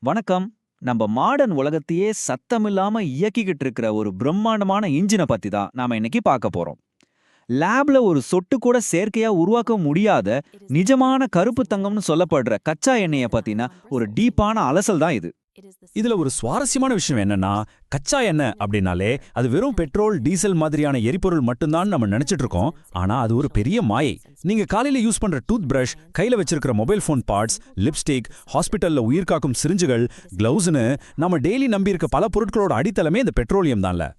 வணக்கம். நம்ம மாடர்ன் உலகத்தையே சத்தமில்லாம இயக்கிக்கிட்டு இருக்கிற ஒரு பிரம்மாண்டமான இன்ஜினை பத்தி தான் நாம இன்னைக்கு பார்க்க போறோம். லேப்ல ஒரு சொட்டு கூட செயற்கையா உருவாக்க முடியாத நிஜமான கருப்பு தங்கம்னு சொல்லப்படுற கச்சா எண்ணெய பத்தின ஒரு டீப்பான அலசல் தான் இது. இதுல ஒரு சுவாரஸ்யமான விஷயம் என்னன்னா, கச்சா எண்ணெய் அப்படின்னாலே அது வெறும் பெட்ரோல், டீசல் மாதிரியான எரிபொருள் மட்டும்தான் நம்ம நினைச்சிட்டு இருக்கோம். ஆனா அது ஒரு பெரிய மாயை. நீங்க காலையில யூஸ் பண்ற டூத் பிரஷ், கையில வச்சிருக்கிற மொபைல் போன் பார்ட்ஸ், லிப்ஸ்டிக், ஹாஸ்பிட்டல்ல உயிர்காக்கும் சிரிஞ்சுகள், கிளவுஸ்னு நம்ம டெய்லி நம்பி இருக்க பல பொருட்களோட அடித்தளமே இந்த பெட்ரோலியம் தான்ல.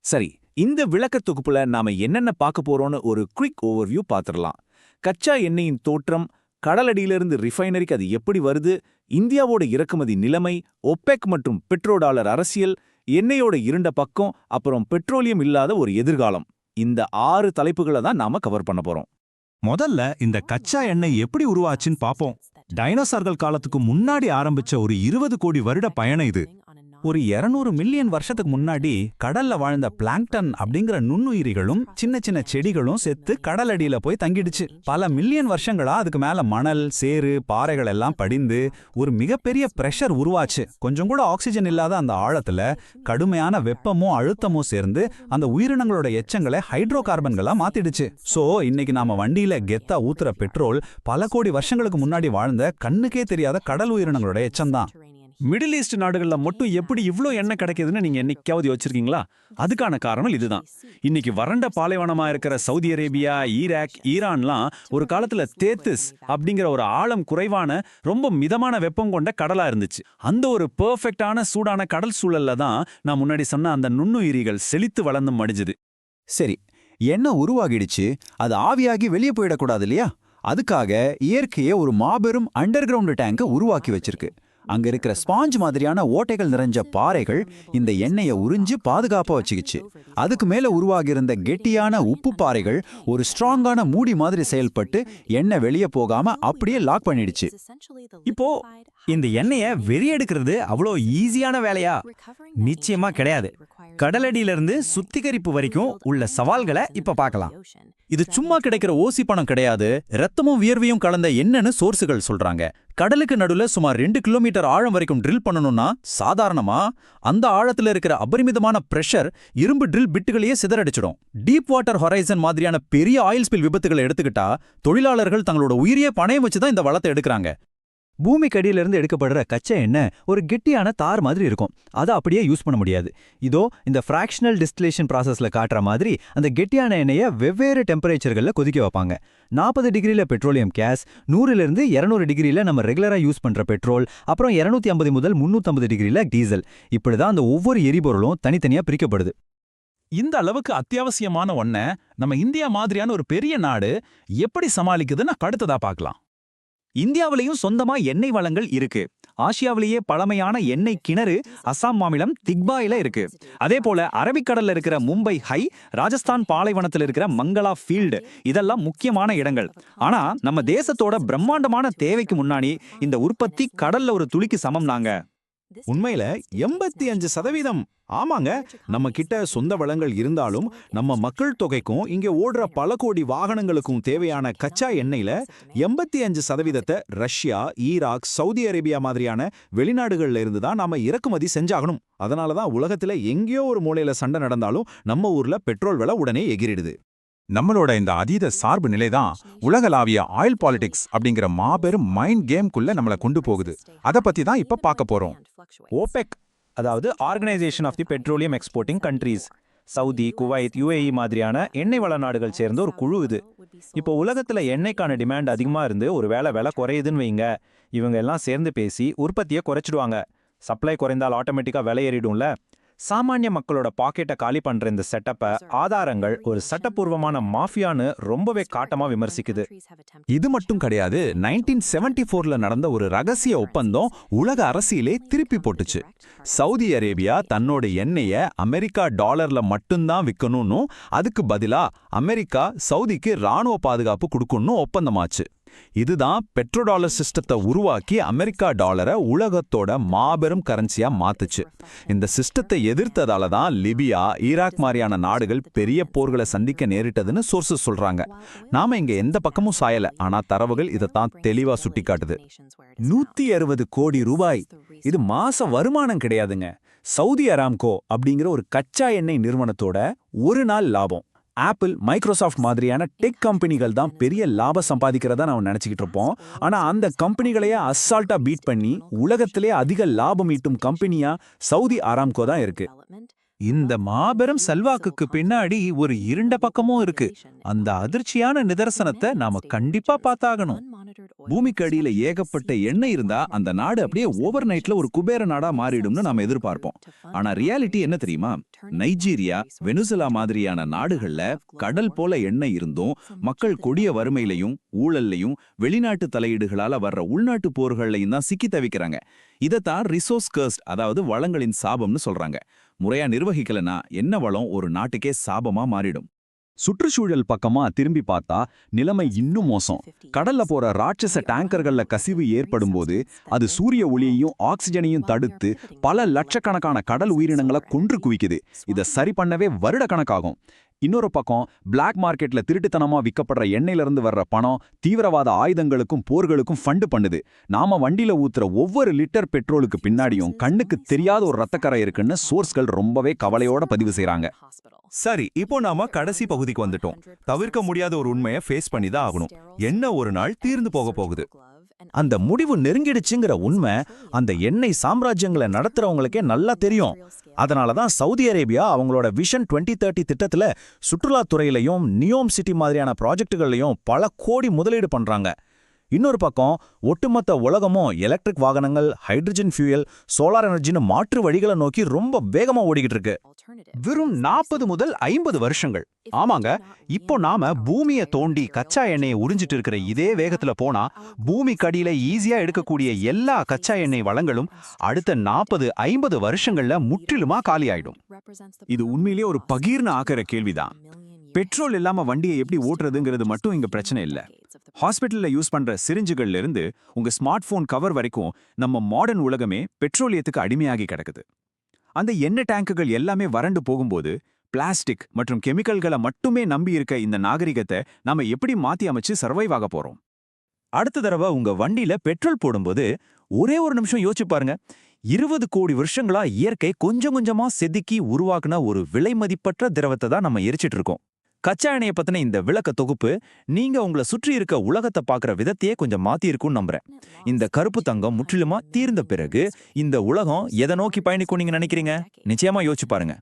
சரி, இந்த விளக்க தொகுப்புல நாம என்னென்ன பார்க்க போறோம்னு ஒரு குவிக் ஓவர்வியூ பார்த்துடலாம். கச்சா எண்ணெயின் தோற்றம், கடலடியிலிருந்து ரிஃபைனரிக்கு அது எப்படி வருது, இந்தியாவோட இறக்குமதி நிலைமை, ஒபெக் மற்றும் பெட்ரோடாலர் அரசியல், எண்ணெயோட இருண்ட பக்கம், அப்புறம் பெட்ரோலியம் இல்லாத ஒரு எதிர்காலம். இந்த 6 தலைப்புகளை தான் நாம கவர் பண்ண போறோம். முதல்ல இந்த கச்சா எண்ணெய் எப்படி உருவாச்சுன்னு பாப்போம். டைனோசார்கள் காலத்துக்கு முன்னாடி ஆரம்பிச்ச ஒரு 20 கோடி வருட பயணம் இது. ஒரு 200 மில்லியன் வருஷத்துக்கு முன்னாடி கடல்ல வாழ்ந்த பிளாங்டன் அப்படிங்கிற நுண்ணுயிரிகளும் சின்ன சின்ன செடிகளும் செத்து கடலடியில போய் தங்கிடுச்சு. பல மில்லியன் வருஷங்களா அதுக்கு மேல மணல், சேறு, பாறைகள் எல்லாம் படிந்து ஒரு மிகப்பெரிய பிரஷர் உருவாச்சு. கொஞ்சம் கூட ஆக்சிஜன் இல்லாத அந்த ஆழத்துல கடுமையான வெப்பமும் அழுத்தமும் சேர்ந்து அந்த உயிரினங்களோட எச்சங்களை ஹைட்ரோ கார்பன்களா மாத்திடுச்சு. சோ இன்னைக்கு நாம வண்டியில கெத்தா ஊத்துற பெட்ரோல் பல கோடி வருஷங்களுக்கு முன்னாடி வாழ்ந்த கண்ணுக்கே தெரியாத கடல் உயிரினங்களோட எச்சம்தான். மிடில் ஈஸ்ட் நாடுகள்ல மட்டும் எப்படி இவ்ளோ எண்ணெய் கிடைக்குதுன்னு நீங்க என்னைக்காவது யோசிச்சிருக்கீங்களா? அதுக்கான காரணம் இதுதான். இன்னைக்கு வறண்ட பாலைவனமா இருக்கிற சவுதி அரேபியா, ஈராக், ஈரான்லாம் ஒரு காலத்துல தேத்திஸ் அப்படிங்கிற ஒரு ஆழம் குறைவான ரொம்ப மிதமான வெப்பம் கொண்ட கடலா இருந்துச்சு. அந்த ஒரு பெர்ஃபெக்டான சூடான கடல் சூழல்ல தான் நான் முன்னாடி சொன்ன அந்த நுண்ணுயிரிகள் செழித்து வளர்ந்து மடிஞ்சுது. சரி, எண்ணெய் உருவாகிடுச்சு, அது ஆவியாகி வெளியே போயிடக்கூடாது இல்லையா? அதுக்காக இயற்கையே ஒரு மாபெரும் அண்டர் கிரவுண்ட் டேங்கை உருவாக்கி வச்சிருக்கு. அங்க இருக்கிற ஸ்பாஞ்ச் மாதிரியான ஓட்டைகள் நிறைஞ்ச பாறைகள் இந்த எண்ணெயை உறிஞ்சு பாதுகாப்பா வச்சுக்கிச்சு. அதுக்கு மேல உருவாகியிருந்த கெட்டியான உப்பு பாறைகள் ஒரு ஸ்ட்ராங்கான மூடி மாதிரி செயல்பட்டு எண்ணெய் வெளியே போகாம அப்படியே லாக் பண்ணிடுச்சு. இப்போ இந்த எண்ணெயை வெறியெடுக்கிறது அவ்வளோ ஈஸியான வேலையா? நிச்சயமா கிடையாது. கடலடியிலிருந்து சுத்திகரிப்பு வரைக்கும் உள்ள சவால்களை இப்ப பார்க்கலாம். இது சும்மா கிடைக்கிற ஓசி பணம் கிடையாது, ரத்தமும் வியர்வையும் கலந்த எண்ணெய்னு சோர்ஸுகள் சொல்றாங்க. கடலுக்கு நடுவுல சுமார் 2 கிலோமீட்டர் ஆழம் வரைக்கும் ட்ரில் பண்ணணும்னா சாதாரணமா அந்த ஆழத்துல இருக்கிற அபரிமிதமான பிரஷர் இரும்பு ட்ரில் பிட்டுகளையே சிதறடிச்சிடும். டீப் வாட்டர் ஹொரைசன் மாதிரியான பெரிய ஆயில் ஸ்பில் விபத்துகளை எடுத்துக்கிட்டா தொழிலாளர்கள் தங்களோட உயிரியே பணயம் வச்சுதான் இந்த வளத்தை எடுக்கிறாங்க. பூமிக்கடியிலிருந்து எடுக்கப்படுற கச்சா எண்ணெய் ஒரு கெட்டியான தார் மாதிரி இருக்கும். அதை அப்படியே யூஸ் பண்ண முடியாது. இதோ இந்த ஃப்ராக்ஷனல் டிஸ்டிலேஷன் ப்ராசஸ்ல காட்டுற மாதிரி அந்த கெட்டியான எண்ணெயை வெவ்வேறு டெம்பரேச்சர்கள்ல கொதிக்க வைப்பாங்க. 40 டிகிரில பெட்ரோலியம் கேஸ், 100லிருந்து 200 டிகிரில நம்ம ரெகுலரா யூஸ் பண்ற பெட்ரோல், அப்புறம் 250 முதல் 350 டிகிரில டீசல். இப்படிதான் அந்த ஒவ்வொரு எரிபொருளும் தனித்தனியா பிரிக்கப்படுது. இந்த அளவுக்கு அத்தியாவசியமான ஒன்ன நம்ம இந்தியா மாதிரியான ஒரு பெரிய நாடு எப்படி சமாளிக்குதுன்னு அடுத்ததா பார்க்கலாம். இந்தியாவிலையும் சொந்தமா எண்ணெய் வளங்கள் இருக்கு. ஆசியாவிலேயே பழமையான எண்ணெய் கிணறு அசாம் மாநிலம் திக்பாயில இருக்கு. அதே போல அரபிக்கடல்ல இருக்கிற மும்பை ஹை, ராஜஸ்தான் பாலைவனத்தில் இருக்கிற மங்களா ஃபீல்டு, இதெல்லாம் முக்கியமான இடங்கள். ஆனா நம்ம தேசத்தோட பிரம்மாண்டமான தேவைக்கு முன்னாடி இந்த உற்பத்தி கடல்ல ஒரு துளிக்கு சமம். நாங்க உண்மையில 85%. ஆமாங்க, நம்ம கிட்ட சொந்த வளங்கள் இருந்தாலும் நம்ம மக்கள் தொகைக்கும் இங்க ஓடுற பல கோடி வாகனங்களுக்கும் தேவையான கச்சா எண்ணெயில 85% ரஷ்யா, ஈராக், சவுதி அரேபியா மாதிரியான வெளிநாடுகள்ல இருந்து தான் நாம இறக்குமதி செஞ்சாகணும். அதனாலதான் உலகத்துல எங்கேயோ ஒரு மூலையில சண்டை நடந்தாலும் நம்ம ஊர்ல பெட்ரோல் விலை உடனே எகிரிடுது. நம்மளோட இந்த அதீத சார்பு நிலைதான் உலகளாவிய ஆயில் பாலிடிக்ஸ் அப்படிங்கிற மாபெரும் மைண்ட் கேம்குள்ள நம்மளை கொண்டு போகுது. அதை பத்தி தான் இப்ப பார்க்க போறோம். ஓபெக், அதாவது organisation of the petroleum exporting countries, Saudi, Kuwait, UAE மாதிரியான எண்ணெய் வள நாடுகள் சேர்ந்த ஒரு குழு இது. இப்போ உலகத்துல எண்ணெய்க்கான டிமாண்ட் அதிகமா இருந்து ஒரு விலை குறையுதுன்னு வைங்க. இவங்க எல்லாம் சேர்ந்து பேசி உற்பத்தியை குறைச்சிடுவாங்க. சப்ளை குறைந்தால் ஆட்டோமேட்டிக்கா விலை ஏறிடும்ல. சாமானிய மக்களோட பாக்கெட்டை காலி பண்ற இந்த செட்டப்பை ஆதாரங்கள் ஒரு சட்டப்பூர்வமான மாஃபியான்னு ரொம்பவே காட்டமா விமர்சிக்குது. இது மட்டும் கிடையாது, 1974ல நடந்த ஒரு ரகசிய ஒப்பந்தம் உலக அரசியலே திருப்பி போட்டுச்சு. சவுதி அரேபியா தன்னோட எண்ணெயை அமெரிக்கா டாலர்ல மட்டும்தான் விற்கணும்னு, அதுக்கு பதிலா அமெரிக்கா சவுதிக்கு ராணுவ பாதுகாப்பு கொடுக்கணும்னு ஒப்பந்தமாச்சு. இதுதான் பெட்ரோடாலர் சிஸ்டத்தை உருவாக்கி அமெரிக்கா டாலரை உலகத்தோட மாபெரும் கரன்சியா மாத்துச்சு. இந்த சிஸ்டத்தை எதிர்த்ததால தான் லிபியா, ஈராக் மாதிரியான நாடுகள் பெரிய போர்களை சந்திக்க நேரிட்டதுன்னு சோர்சஸ் சொல்றாங்க. நாம இங்க எந்த பக்கமும் சாயல, ஆனா தரவுகள் இதைத்தான் தெளிவா சுட்டிக்காட்டுது. 160 கோடி ரூபாய். இது மாச வருமானம் கிடையாதுங்க. சவுதி அராம்கோ அப்படிங்கிற ஒரு கச்சா எண்ணெய் நிறுவனத்தோட ஒரு நாள் லாபம். ஆப்பிள், மைக்ரோசாஃப்ட் மாதிரியான டெக் கம்பெனிகள் தான் பெரிய லாபம் சம்பாதிக்கிறதா நம்ம நினைச்சுக்கிட்டு இருப்போம். ஆனா அந்த கம்பெனிகளையே அசால்ட்டா பீட் பண்ணி உலகத்திலே அதிக லாபம் ஈட்டும் கம்பெனியா சவுதி அராம்கோ தான் இருக்கு. இந்த மாபெரும் செல்வாக்குக்கு பின்னாடி ஒரு இருண்ட பக்கமும் இருக்கு. அந்த அதிர்ச்சியான நிதர்சனத்தை நாம கண்டிப்பா பார்த்தாகணும். பூமிக்கு அடியில ஏகப்பட்ட எண்ணெய் இருந்தா அந்த நாடு அப்படியே ஓவர் நைட்ல ஒரு குபேர நாடா மாறிடும்னு நாம எதிர்பார்ப்போம். ஆனா ரியாலிட்டி என்ன தெரியுமா? நைஜீரியா, வெனிசுலா மாதிரியான நாடுகள்ல கடல் போல எண்ணெய் இருந்தும் மக்கள் கொடிய வறுமையிலையும் ஊழல்லையும் வெளிநாட்டு தலையீடுகளால வர்ற உள்நாட்டு போர்கள்லையும் தான் சிக்கி தவிக்கிறாங்க. இதைத்தான் ரிசோர்ஸ் கர்ஸ்ட், அதாவது வளங்களின் சாபம்னு சொல்றாங்க. முறையா நிர்வகிக்கலனா என்ன வளம் ஒரு நாட்டுக்கே சாபமா மாறிடும். சுற்றுச்சூழல் பக்கமா திரும்பி பார்த்தா நிலைமை இன்னும் மோசம். கடல்ல போற ராட்சச டேங்கர்கள்ல கசிவு ஏற்படும் போது அது சூரிய ஒளியையும் ஆக்சிஜனையும் தடுத்து பல லட்சக்கணக்கான கடல் உயிரினங்களை கொன்று குவிக்குது. இதை சரி பண்ணவே வருட கணக்காகும். இன்னொரு பக்கம் பிளாக் மார்க்கெட்ல திருட்டுத்தனமா விற்கப்படுற எண்ணெயிலிருந்து வர்ற பணம் தீவிரவாத ஆயுதங்களுக்கும் போர்களுக்கும் ஃபண்டு பண்ணுது. நாம வண்டியில ஊத்துற ஒவ்வொரு லிட்டர் பெட்ரோலுக்கு பின்னாடியும் கண்ணுக்கு தெரியாத ஒரு ரத்தக்கரை இருக்குன்னு சோர்ஸ்கள் ரொம்பவே கவலையோட பதிவு செய்றாங்க. சரி, இப்போ நாம கடைசி பகுதிக்கு வந்துட்டோம். தவிர்க்க முடியாத ஒரு உண்மையை ஃபேஸ் பண்ணி தான் ஆகணும். என்ன ஒரு நாள் தீர்ந்து போக போகுது. அந்த முடிவு நெருங்கிடுச்சுங்கிற உண்மை அந்த எண்ணெய் சாம்ராஜ்யங்களை நடத்துறவங்களுக்கே நல்லா தெரியும். அதனாலதான் சவுதி அரேபியா அவங்களோட விஷன் 2030 திட்டத்துல சுற்றுலாத்துறையிலையும் நியோம் சிட்டி மாதிரியான ப்ராஜெக்டுகள்லையும் பல கோடி முதலீடு பண்றாங்க. இன்னொரு பக்கம் ஒட்டுமொத்த உலகமும் எலக்ட்ரிக் வாகனங்கள், ஹைட்ரஜன் ஃபியூயல், சோலார் எனர்ஜின்னு மாற்று வழிகளை நோக்கி ரொம்ப வேகமா ஓடிக்கிட்டு இருக்கு. வெறும் 40 முதல் 50 வருஷங்கள். ஆமாங்க, இப்போ நாம பூமியை தோண்டி கச்சா எண்ணெயை உறிஞ்சிட்டு இருக்கிற இதே வேகத்துல போனா பூமிக்கு அடியில ஈஸியா எடுக்கக்கூடிய எல்லா கச்சா எண்ணெய் வளங்களும் அடுத்த 40-50 வருஷங்கள்ல முற்றிலுமா காலியாயிடும். இது உண்மையிலேயே ஒரு பகீர்னு ஆக்கிற கேள்விதான். பெட்ரோல் இல்லாம வண்டியை எப்படி ஓட்டுறதுங்கிறது மட்டும் இங்க பிரச்சனை இல்ல. ஹாஸ்பிட்டல்ல யூஸ் பண்ற சிரிஞ்சுகள்ல இருந்து உங்க ஸ்மார்ட் போன் கவர் வரைக்கும் நம்ம மாடர்ன் உலகமே பெட்ரோலியத்துக்கு அடிமையாகி கிடக்குது. அந்த எண்ணெய் டேங்குகள் எல்லாமே வறண்டு போகும்போது பிளாஸ்டிக் மற்றும் கெமிக்கல்களை மட்டுமே நம்பி இருக்க இந்த நாகரிகத்தை நாம எப்படி மாத்தி அமைச்சு சர்வைவ் ஆக போறோம்? அடுத்த தடவை உங்க வண்டியில பெட்ரோல் போடும்போது ஒரே ஒரு நிமிஷம் யோசிச்சு பாருங்க. 20 கோடி வருஷங்களா இயற்கை கொஞ்சம் கொஞ்சமா செதுக்கி உருவாக்குன ஒரு விலை மதிப்பற்ற திரவத்தை தான் நம்ம எரிச்சிட்டு இருக்கோம். கச்சா எண்ணெயை பத்தின இந்த விளக்க தொகுப்பு நீங்க உங்களை சுற்றி இருக்க உலகத்தை பார்க்குற விதத்தையே கொஞ்சம் மாத்தி இருக்கும்னு நம்புறேன். இந்த கருப்பு தங்கம் முற்றிலுமா தீர்ந்த பிறகு இந்த உலகம் எதை நோக்கி பயணிக்கும் நீங்க நினைக்கிறீங்க? நிச்சயமா யோசிச்சு பாருங்க.